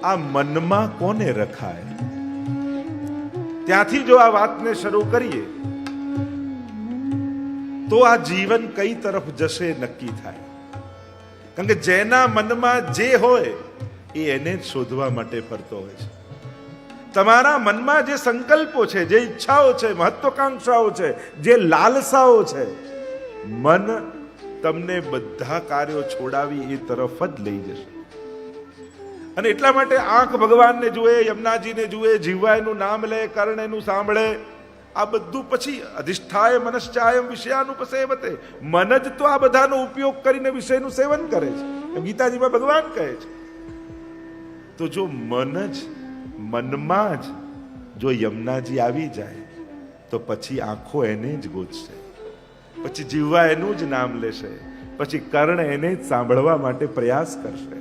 આ મનમાં કોને રખાય? ત્યાંથી જો આ વાતને શરૂ કરીએ તો આ જીવન કઈ તરફ જશે નક્કી થાય. કારણ કે જેના મનમાં જે હોય એ એને જ શોધવા માટે ફરતો હોય છે. તમારા મનમાં જે સંકલ્પો છે, જે ઈચ્છાઓ છે, મહત્વાકાંક્ષાઓ છે, જે લાલસાઓ છે, મન તમને બધા કાર્યો છોડાવી એ તરફ જ લઈ જશે. અને એટલા માટે આંખ ભગવાનને જુએ, યમુનાજીને જુએ, જીવવા એનું નામ લે, કર્ણ એનું સાંભળે, આ બધું પછી અધિષ્ઠાય મનશ્ચાયમ વિષયાનુપસેવતે, મન જ તો આ બધાનો ઉપયોગ કરીને વિષયનું સેવન કરે છે. ગીતાજીમાં ભગવાન કહે છે. તો જો મન જ મનમાં જ જો યમુનાજી આવી જાય તો પછી આંખો એને જ ગોતશે, પછી જીવવા એનું જ નામ લેશે, પછી કર્ણ એને જ સાંભળવા માટે પ્રયાસ કરશે,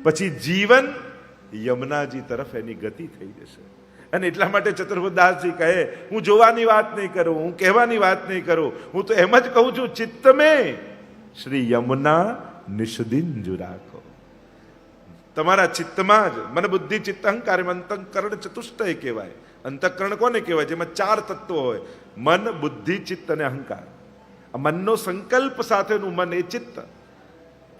પછી જીવન યમુનાજી તરફ એની ગતિ થઈ જશે. અને એટલા માટે ચતુર્ભુદાસજી કહે, હું જોવાની વાત નહીં કરું, હું કહેવાની વાત નહીં કરું, હું તો એમ જ કહું છું, ચિત્ત મેં શ્રી યમુના નિષદિંજુ રાખો. તમારા ચિત્તમાં જ મન બુદ્ધિ ચિત્ત અહંકાર અંતઃકરણ ચતુષ્ટય કહેવાય. અંતઃકરણ કોને કહેવાય? જેમાં 4 તત્વો હોય: મન, બુદ્ધિ, ચિત્ત અને અહંકાર. આ મનનો સંકલ્પ સાથેનું મન એ ચિત્ત.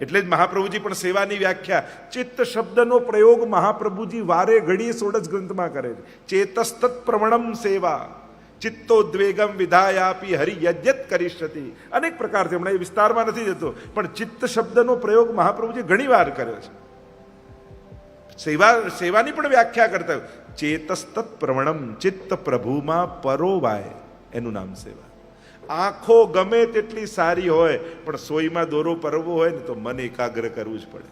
એટલે જ મહાપ્રભુજી પણ સેવાની વ્યાખ્યા, ચિત્ત શબ્દનો પ્રયોગ મહાપ્રભુજી વારે ઘડીએ 16 ગ્રંથમાં કરે છે. ચેતસ્તત પ્રવણમ સેવા ચિત્તોદ્વેગમ વિધાયાપી હરિયજ્ઞત કરીષ્યતિ. અનેક પ્રકારથી, હમણાં એ વિસ્તારમાં નથી જતો, પણ ચિત્ત શબ્દનો પ્રયોગ મહાપ્રભુજી ઘણી વાર કર્યો છે. સેવાની પણ વ્યાખ્યા કરતા ચેતસ્તત પ્રવણમ, ચિત્ત પ્રભુમાં પરોવાય, એનું નામ સેવા. આંખો ગમે તેટલી સારી હોય પણ સોયમાં દોરો પરવો હોય ને તો મન એકાગ્ર કરવું જ પડે.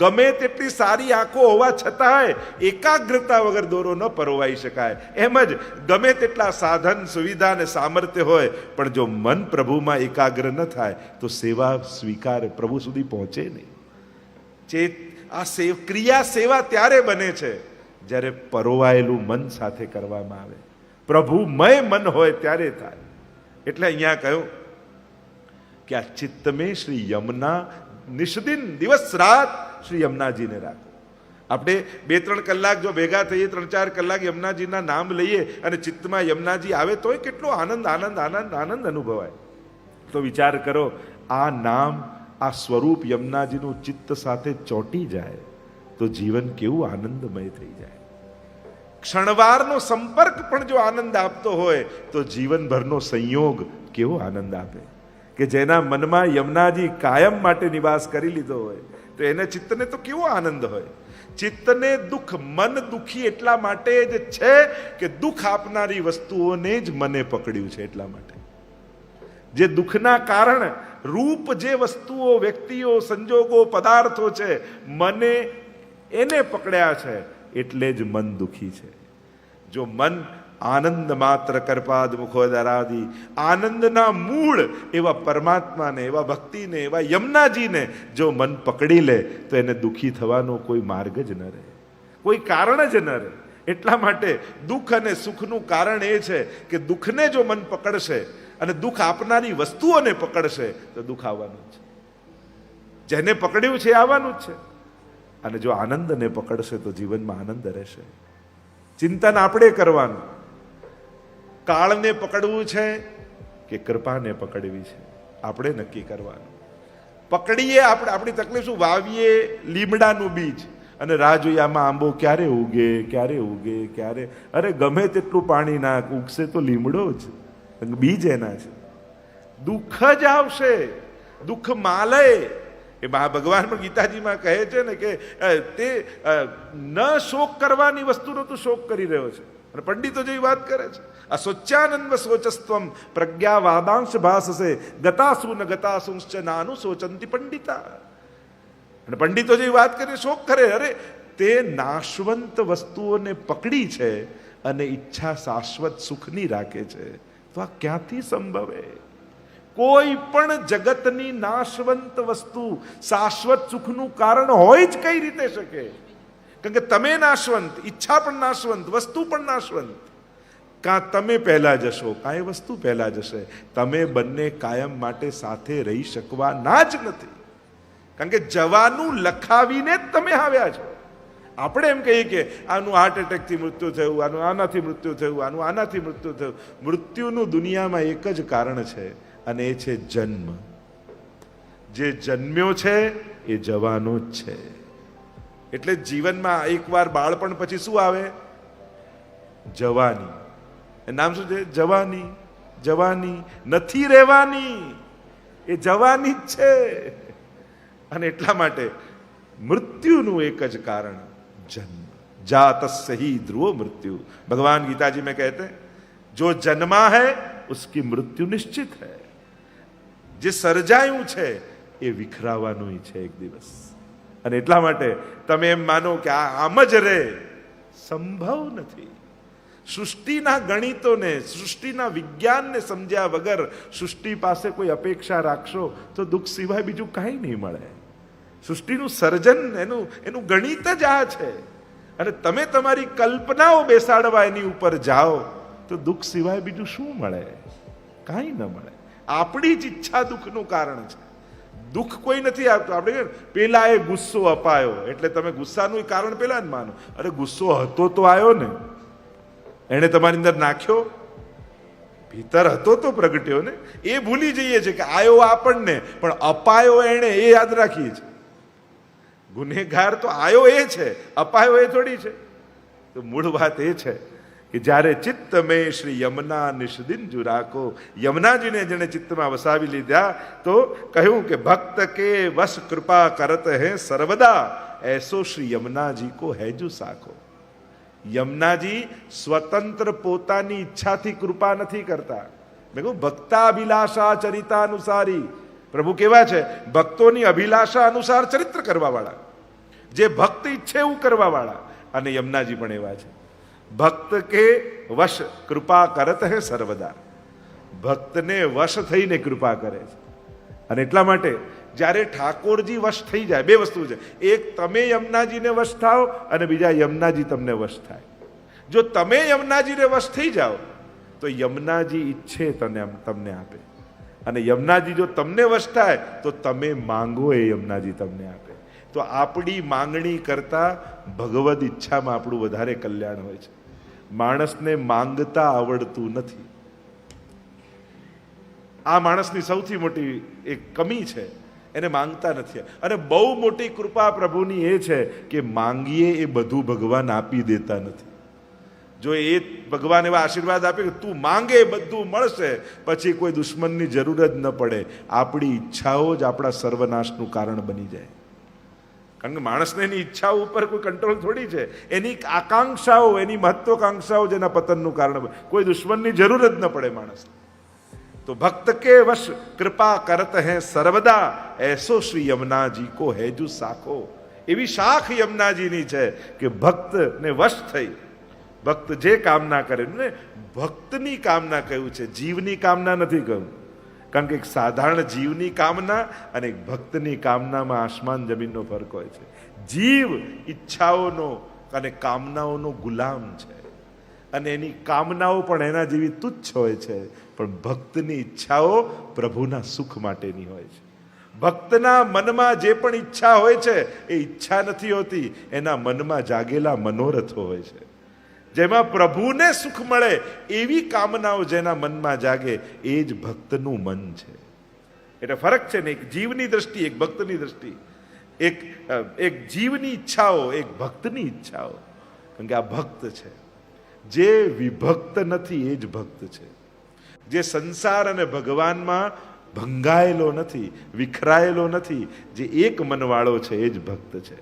ગમે તેટલી સારી આંખો હોવા છતાંય એકાગ્રતા વગર દોરો ન પરોવાઈ શકાય. એમ જ ગમે તેટલા સાધન, સુવિધા અને સામર્થ્ય હોય પણ જો મન પ્રભુમાં એકાગ્ર ન થાય તો સેવા સ્વીકાર પ્રભુ સુધી પહોંચે નહીં. આ ક્રિયા સેવા ત્યારે બને છે જ્યારે પરોવાયેલું મન સાથે કરવામાં આવે, પ્રભુમય મન હોય ત્યારે થાય. એટલે અહીંયા કહ્યું કે આ ચિત્તમે શ્રી યમુના નિષદિન, દિવસ રાત શ્રી યમુનાજીને રાખો. આપણે 2-3 કલાક જો ભેગા થઈએ, 3-4 કલાક યમુનાજીના નામ લઈએ અને ચિત્તમાં યમુનાજી આવે તોય કેટલો આનંદ આનંદ આનંદ આનંદ અનુભવાય. તો વિચાર કરો, આ નામ, આ સ્વરૂપ યમુનાજીનું ચિત્ત સાથે ચોંટી જાય તો જીવન કેવું આનંદમય થઈ જાય. ક્ષણવારનો સંપર્ક પણ જો આનંદ આપતો હોય તો જીવનભરનો સંયોગ કેવો આનંદ આપે. કે જેના મનમાં યમુનાજી કાયમ માટે નિવાસ કરી લીધો હોય તો એને ચિત્તને તો કેવો આનંદ હોય. ચિત્તને દુઃખ, મન દુઃખી એટલા માટે જ છે કે દુઃખ આપનારી વસ્તુઓને જ મને પકડ્યું છે. એટલા માટે જે દુઃખના કારણ રૂપ જે વસ્તુઓ, વ્યક્તિઓ, સંજોગો, પદાર્થો છે, મને એને પકડ્યા છે એટલે જ મન દુઃખી છે. જો મન આનંદ માત્ર કરપાદ મુખોદરાદી, આનંદના મૂળ એવા પરમાત્માને, એવા ભક્તિને, એવા યમુનાજીને જો મન પકડી લે તો એને દુઃખી થવાનો કોઈ માર્ગ જ ન રહે, કોઈ કારણ જ ન રહે. એટલા માટે દુઃખ અને સુખનું કારણ એ છે કે દુઃખને જો મન પકડશે અને દુઃખ આપનારી વસ્તુઓને પકડશે તો દુઃખ આવવાનું છે. જેને પકડ્યું છે આવવાનું જ છે. અને જો આનંદને પકડશે તો જીવનમાં આનંદ રહેશે. ચિંતન આપણે કરવાનું, કાળને પકડવું છે કે કૃપાને પકડવી છે, આપણે નક્કી કરવાનું. પકડીએ આપણે, આપણી તકલીફ શું? વાવીએ લીમડાનું બીજ અને રાહ જોઈએ આમાં આંબો ક્યારે ઉગે, ક્યારે ઉગે, ક્યારે. અરે ગમે તેટલું પાણી નાખ, ઉગશે તો લીમડો જ, બીજ એના છે. દુઃખ જ આવશે, દુઃખ માલય. એ ભગવાન પણ ગીતાજીમાં કહે છે ને કે તે ન શોક કરવાની વસ્તુનો તું શોક કરી રહ્યો છે. અને પંડિતો જેવી વાત કરે છે, અસોચ્યાનંદ સોચસ્ત્વમ પ્રજ્ઞા વાદાંશ ભાસસે ગતાસુ ન ગતાસુંશ્ચ નાનું સોચંતી પંડિતા. અને પંડિતો જેવી વાત કરે, શોક કરે. અરે તે નાશવંત વસ્તુઓને પકડી છે અને ઈચ્છા શાશ્વત સુખની રાખે છે, તો આ ક્યાંથી સંભવે? કોઈ પણ જગતની નાશવંત વસ્તુ શાશ્વત સુખનું કારણ હોય જ કઈ રીતે શકે? કારણ કે તમે નાશવંત, ઈચ્છા પણ નાશવંત, વસ્તુ પણ નાશવંત. કાં તમે પહેલા જશો, કાં એ વસ્તુ પહેલા જશે. તમે બંને કાયમ માટે સાથે રહી શકવાના જ નથી. કારણ કે જવાનું લખાવીને જ તમે આવ્યા છો. આપણે એમ કહીએ કે આનું હાર્ટ એટેકથી મૃત્યુ થયું, આનું આનાથી મૃત્યુ થયું, આનું આનાથી મૃત્યુ થયું. મૃત્યુનું દુનિયામાં એક જ કારણ છે, અને એ છે જન્મ. જે જન્મ્યો છે એ જવાનો જ છે. એટલે જીવનમાં એકવાર બાળપણ પછી શું આવે? જવાની. એ નામ શું છે? જવાની. જવાની નથી રહેવાની, એ જવાની જ છે. અને એટલા માટે મૃત્યુનું એક જ કારણ जन्म. जातस्य ही ध्रुव मृत्यु. भगवान गीता जी में कहते हैं जो जन्मा है उसकी मृत्यु निश्चित है. જે સર્જાયું છે એ વિખરાવાનું છે એક દિવસ. અને એટલા માટે તમે એમ માનો કે આમ જ રહે, સંભવ નથી. સૃષ્ટિના ગણિતોને, સૃષ્ટિના વિજ્ઞાનને સમજ્યા વગર સૃષ્ટિ પાસે કોઈ અપેક્ષા રાખશો તો દુઃખ સિવાય બીજું કાંઈ નહીં મળે. સૃષ્ટિનું સર્જન એનું ગણિત જ આ છે. અને તમે તમારી કલ્પનાઓ બેસાડવા એની ઉપર જાઓ તો દુઃખ સિવાય બીજું શું મળે? કાંઈ ન મળે. આપણી જ ઈચ્છા દુઃખનું કારણ છે. દુઃખ કોઈ નથી આવતું. આપણે પેલા એ ગુસ્સો અપાયો એટલે તમે ગુસ્સાનું કારણ પેલા જ માનો. અરે ગુસ્સો હતો તો આવ્યો ને, એને તમારી અંદર નાખ્યો, ભીતર હતો તો પ્રગટ્યો ને. એ ભૂલી જઈએ છે કે આયો આપણને, પણ અપાયો એને, એ યાદ રાખીએ છીએ. ગુનેગાર તો આયો એ છે, અપાયો એ થોડી છે. તો મૂળ વાત એ છે કે જ્યારે ચિત્ત મેં શ્રી યમુના નિષદિંજુ રાખો, યમુનાજીને જેને ચિત્તમાં વસાવી લીધા તો કહ્યું કે ભક્ત કે વશ કૃપા કરત હે સર્વદા, એસો શ્રી યમુનાજી કો હેજુ સાખો. યમુનાજી સ્વતંત્ર પોતાની ઈચ્છાથી કૃપા નથી કરતા. મેં કહું ભક્તાભિલાષા ચરિતાનુસારી. પ્રભુ કેવા છે? ભક્તોની અભિલાષા અનુસાર ચરિત્ર કરવા વાળા, જે ભક્ત ઈચ્છે એવું કરવા વાળા. અને યમુનાજી પણ એવા છે. ભક્ત કે વશ કૃપા કરત હે સર્વદા. ભક્તને વશ થઈને કૃપા કરે છે. અને એટલા માટે જ્યારે ઠાકોરજી વશ થઈ જાય, બે વસ્તુ છે. એક તમે યમુનાજીને વશ થાઓ અને બીજા યમુનાજી તમને વશ થાય. જો તમે યમુનાજીને વશ થઈ જાઓ તો યમુનાજી ઈચ્છે તમને આપે. અને યમુનાજી જો તમને વશ થાય તો તમે માંગો એ યમુનાજી તમને આપે. તો આપણી માંગણી કરતા ભગવદ ઈચ્છામાં આપણું વધારે કલ્યાણ હોય છે. માણસને માંગતા આવડતું નથી. આ માણસની સૌથી મોટી એક કમી છે, એને માંગતા નથી. અને બહુ મોટી કૃપા પ્રભુની એ છે કે માંગીએ એ બધું ભગવાન આપી દેતા નથી. જો એ ભગવાન એવા આશીર્વાદ આપે કે તું માંગે બધું મળશે, પછી કોઈ દુશ્મનની જરૂર જ ન પડે. આપણી ઈચ્છાઓ જ આપણા સર્વનાશનું કારણ બની જાય. કારણ કે માણસને એની ઈચ્છાઓ ઉપર કોઈ કંટ્રોલ થોડી છે. એની આકાંક્ષાઓ, એની મહત્વાકાંક્ષાઓ જેના પતનનું કારણ. કોઈ દુશ્મનની જરૂર જ ન પડે માણસને. તો ભક્ત કે વશ કૃપા કરત હે સર્વદા, એસો શ્રી યમુનાજી કો હેજુ સાખો. એવી શાખ યમુનાજીની છે કે ભક્તને વશ થઈ ભક્ત જે કામના કરે ને, ભક્તની કામના કહ્યું છે, જીવની કામના નથી કહ્યું. કારણ કે એક સાધારણ જીવની કામના અને એક ભક્તની કામનામાં આસમાન જમીનનો ફરક હોય છે. જીવ ઈચ્છાઓનો અને કામનાઓનો ગુલામ છે, અને એની કામનાઓ પણ એના જેવી તુચ્છ હોય છે. પણ ભક્તની ઈચ્છાઓ પ્રભુના સુખ માટેની હોય છે. ભક્તના મનમાં જે પણ ઈચ્છા હોય છે એ ઈચ્છા નથી હોતી, એના મનમાં જાગેલા મનોરથો હોય છે. જેમાં પ્રભુને સુખ મળે એવી કામનાઓ જેના મનમાં જાગે એ જ ભક્તનું મન છે. એટલે ફરક છે ને, એક જીવની દ્રષ્ટિ, એક ભક્તની દ્રષ્ટિ. એક જીવની ઈચ્છાઓ, એક ભક્તની ઈચ્છાઓ. કારણ કે આ ભક્ત છે. જે વિભક્ત નથી એ જ ભક્ત છે. જે સંસાર અને ભગવાનમાં ભંગાયેલો નથી, વિખરાયેલો નથી, જે એક મનવાળો છે એ જ ભક્ત છે.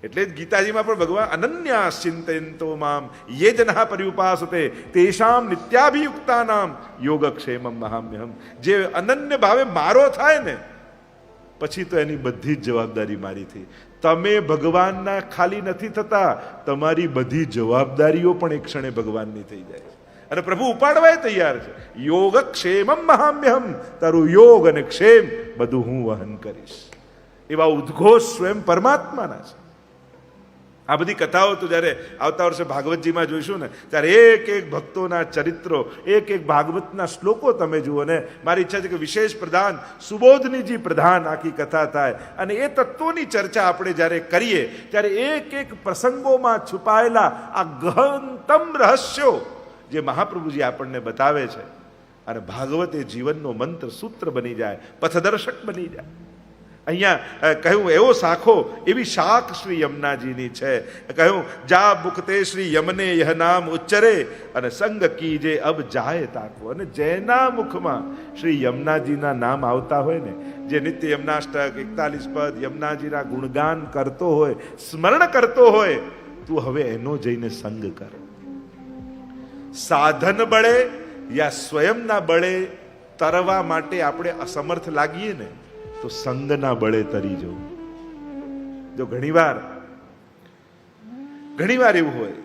એટલે જ ગીતાજીમાં પણ ભગવાન અનન્યા ચિંતયંતો મામ યે જનઃ પર્યુપાસતે તેષામ નિત્યાભિયુક્તાનામ યોગક્ષેમમ મહામ્યહમ. જે અનન્ય ભાવે મારો થાય ને, પછી તો એની બધી જ જવાબદારી મારી થઈ. તમે ભગવાનના ખાલી નથી થતા, તમારી બધી જવાબદારીઓ પણ એક ક્ષણે ભગવાનની થઈ જાય છે. અને પ્રભુ ઉપાડવા તૈયાર છે. યોગક્ષેમમ મહામ્યહમ. તારું યોગ અને ક્ષેમ બધું હું વહન કરીશ. એવા ઉદ્ઘોષ સ્વયં પરમાત્માના છે. આ બધી કથાઓ તો જ્યારે આવતા વર્ષે ભાગવતજીમાં જોઈશું ને ત્યારે એક એક ભક્તોના ચરિત્રો, એક એક ભાગવતના શ્લોકો તમે જુઓ ને. મારી ઈચ્છા છે કે વિશેષ પ્રધાન સુબોધનીજી પ્રધાન આખી કથા થાય અને એ તત્વોની ચર્ચા આપણે જ્યારે કરીએ ત્યારે એક એક પ્રસંગોમાં છુપાયેલા આ ગહનતમ રહસ્યો જે મહાપ્રભુજી આપણને બતાવે છે અને ભાગવત એ જીવનનો મંત્ર સૂત્ર બની જાય, પથદર્શક બની જાય. અહીંયા કહ્યું એવો શાખો, એવી શાખ શ્રી યમુનાજીની છે. કહ્યું જા મુખતે શ્રી યમને યહ નામ ઉચ્ચરે અને સંગ કીજે અબ જાય તાકો. અને જેના મુખમાં શ્રી યમુનાજીના નામ આવતા હોય ને, જે નિત્ય યમનાષ્ટક 41 પદ યમુનાજીના ગુણગાન કરતો હોય, સ્મરણ કરતો હોય, તું હવે એનો જઈને સંગ કર. સાધન બળે યા સ્વયંના બળે તરવા માટે આપણે અસમર્થ લાગીએ ને તો સંગના બળે તરી જવું. જો ઘણીવાર એવું હોય,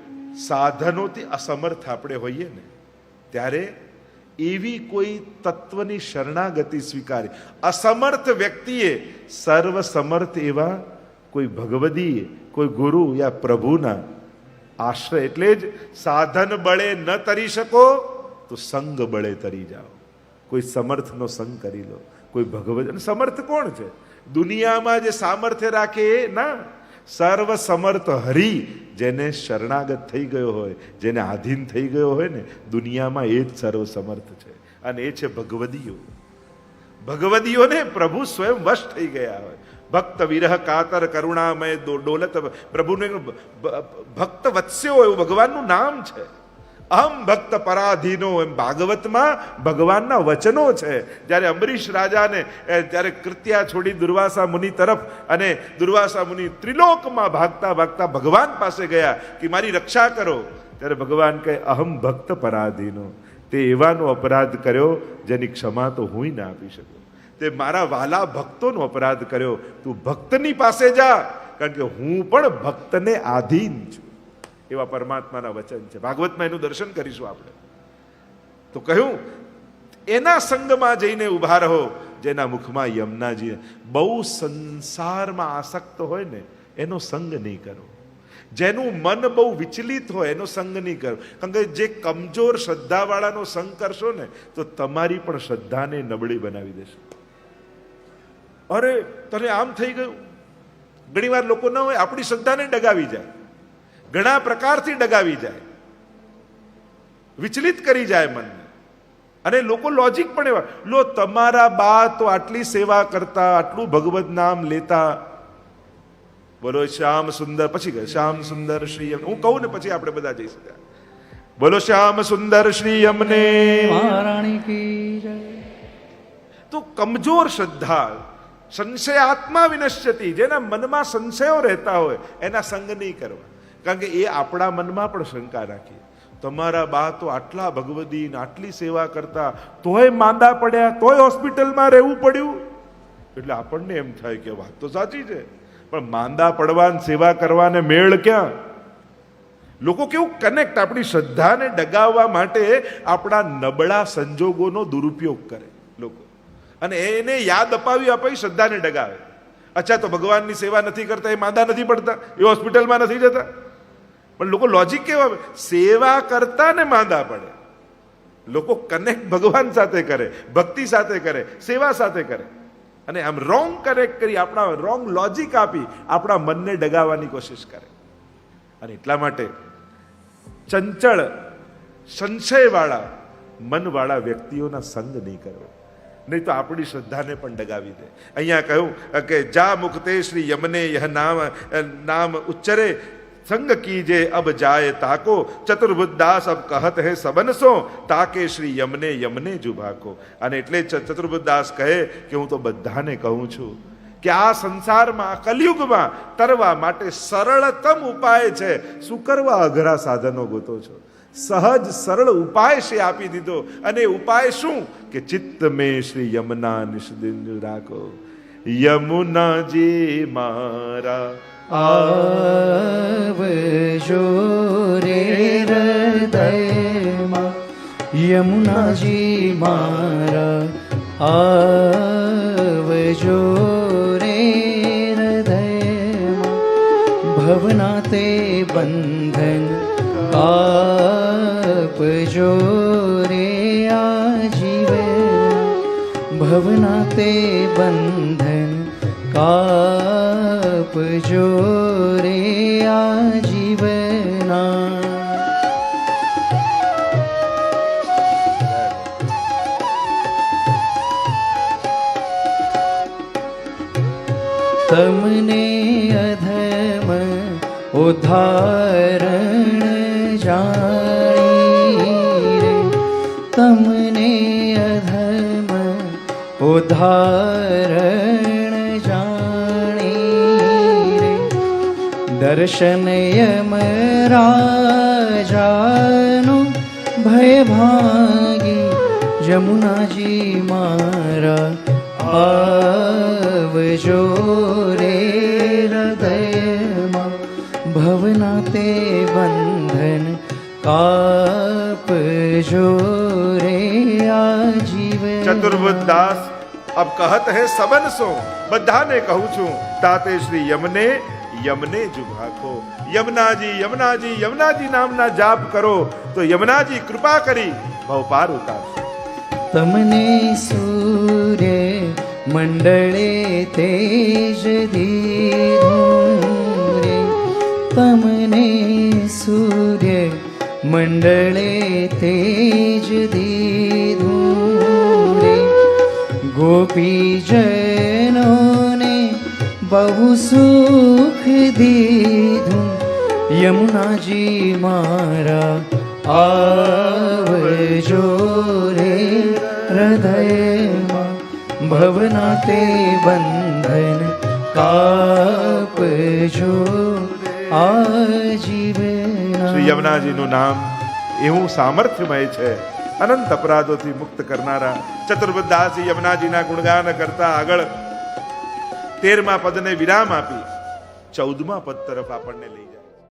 સાધનોથી અસમર્થ આપણે હોઈએ ને ત્યારે એવી કોઈ તત્વની શરણાગતિ સ્વીકારી. અસમર્થ વ્યક્તિએ સર્વસમર્થ એવા કોઈ ભગવદી, કોઈ ગુરુ યા પ્રભુના આશ્રય. એટલે જ સાધન બળે ન તરી શકો તો સંગ બળે તરી જાઓ. કોઈ સમર્થનો સંગ કરી લો, કોઈ ભગવત. અને સમર્થ કોણ છે દુનિયામાં જે સામર્થ્ય રાખે એ ના, સર્વ સમર્થ હરિ જેને શરણાગત થઈ ગયો હોય, જેને આધીન થઈ ગયો હોય ને દુનિયામાં એ જ સર્વ સમર્થ છે. અને એ છે ભગવદીઓ. ભગવદીઓને પ્રભુ સ્વયં વશ થઈ ગયા હોય. ભક્ત વિરહ કાતર કરુણામય ડોલત. પ્રભુને ભક્ત વત્સ્યો એવું ભગવાનનું નામ છે. અહમ ભક્ત પરાધીનો એમ ભાગવતમાં ભગવાનના વચનો છે. જ્યારે અંબરીશ રાજાને ત્યારે કૃત્યા છોડી દુર્વાસા મુનિ તરફ, અને દુર્વાસા મુનિ ત્રિલોકમાં ભાગતા ભાગતા ભગવાન પાસે ગયા કે મારી રક્ષા કરો, ત્યારે ભગવાન કહે અહમ ભક્ત પરાધીનો. તે એવાનો અપરાધ કર્યો જેની ક્ષમા તો હું ના આપી શકું. તે મારા વાલા ભક્તોનો અપરાધ કર્યો, તું ભક્તની પાસે જા, કારણ કે હું પણ ભક્તને આધીન છું. એવા પરમાત્માના વચન છે. ભાગવતમાં એનું દર્શન કરીશું આપણે. તો કહ્યું એના સંગમાં જઈને ઉભા રહો જેના મુખમાં યમુનાજી. બહુ સંસારમાં આસક્ત હોય ને એનો સંગ નહીં કરો. જેનું મન બહુ વિચલિત હોય એનો સંગ નહીં કરો. કારણ કે જે કમજોર શ્રદ્ધાવાળાનો સંગ કરશો ને તો તમારી પણ શ્રદ્ધાને નબળી બનાવી દેશે. અરે તને આમ થઈ ગયું. ઘણીવાર લોકો ન હોય આપણી શ્રદ્ધાને ડગાવી જાય, ઘણા પ્રકારથી ડગાવી જાય, વિચલિત કરી જાય મનને. અને લોકો લોજિક પણ એવા, લો તમારા બા તો આટલી સેવા કરતા, આટલું ભગવત નામ લેતા, બોલો શ્યામ સુંદર, પછી કહે શ્યામ સુંદર શ્રી યમને. હું કહું ને પછી આપણે બધા જઈ શક્યા. બોલો શ્યામ સુંદર શ્રી યમને મહારાણી કી જય. તો કમજોર શ્રદ્ધા, સંશય આત્મા વિનશ્યતિ, જેના મનમાં સંશયો રહેતા હોય એના સંગ નહીં કરવા. કારણ કે એ આપણા મનમાં પણ શંકા રાખી, તમારા બા તો આટલા ભગવદી આટલી સેવા કરતા તોય માંદા પડ્યા, તોય હોસ્પિટલમાં રહેવું પડ્યું. એટલે આપણને એમ થાય કે વાત તો સાચી છે, પણ માંદા પડવાને સેવા કરવાને મેળ ક્યાં? લોકો કેવું કનેક્ટ, આપણી શ્રદ્ધાને ડગાવવા માટે આપણા નબળા સંજોગોનો દુરુપયોગ કરે લોકો, અને એને યાદ અપાવી શ્રદ્ધાને ડગાવે. અચ્છા તો ભગવાનની સેવા નથી કરતા એ માંદા નથી પડતા, એ હોસ્પિટલમાં નથી જતા. પણ લોકો લોજિક કેવા, સેવા કરતા ને માંદા પડે. લોકો કનેક્ટ ભગવાન સાથે કરે, ભક્તિ સાથે કરે, સેવા સાથે કરે, અને આમ રોંગ કનેક્ટ કરી, આપણા રોંગ લોજિક આપી આપણા મનને ડગાવવાની કોશિશ કરે. અને એટલા માટે ચંચળ સંશયવાળા મનવાળા વ્યક્તિઓના સંગ નહીં કરવો, નહીં તો આપણી શ્રદ્ધાને પણ ડગાવી દે. અહીંયા કહ્યું કે જા મુખતે શ્રી યમને યહ નામ ઉચ્ચરે સંગ કીજે અબ જાય તાકો. ચતુર્બુદ્ધાસ અબ કહત હે સબનસો તાકે શ્રી યમને યમને જુભાકો. અને એટલે ચતુર્બુદ્ધાસ કહે કે હું તો બધાને કહું છું કે આ સંસારમાં કલયુગમાં તરવા માટે સરળતમ ઉપાય છે. શું કરવા અઘરા સાધનો ગોતો છો? સહજ સરળ ઉપાય છે આપી દીધો. અને ઉપાય શું? કે ચિત્ત મેં શ્રી યમુના નિષદિંદુ રાખો. યમુનાજી મારા આવજો રે હૃદયમાં, યમુનાજી મારા આવજો રે હૃદયમાં. ભવના તે બંધન કાપજો રે આજીવન ભવના તે બંધન કાપજો રે આજીવના તમને અધમ ઉદ્ધારણ જાણી રે તમને અધમ ઉદ્ધારણ જાણી રે દર્શન યમ રાજાનું ભય ભાગી જમુનાજી મારા આવજો રે હૃદયમાં ભવના તે બંધન કાપજો રે આજીવન ચતુર્બુદ્ધ દાસ अब कहत है सबन सो बधाने कहूं छू ताते श्री यमने जुभाखो यमुनाजी नामना जाप करो तो यमुनाजी कृपा करी भवपार उतारशे તમને સૂર્ય મંડળે તેજ દીધું રે તમને સૂર્ય મંડળે તેજ દીધું રે ગોપીજનોને બહુ સુખ દીધું યમુનાજી મારા આવજો રે હૃદયમાં ભવના તે બંધન કાપજો આજીવન શ્રી યમુનાજીનું નામ એવું સામર્થ્યમય છે અનંત અપરાધોથી મુક્ત કરનારા ચતુર્બુદ્ધ દાસ યમુનાજીના ગુણગાન કરતા આગળ 13મા પદને વિરામ આપી 14મા પદ તરફ આપણને લઈ જાય.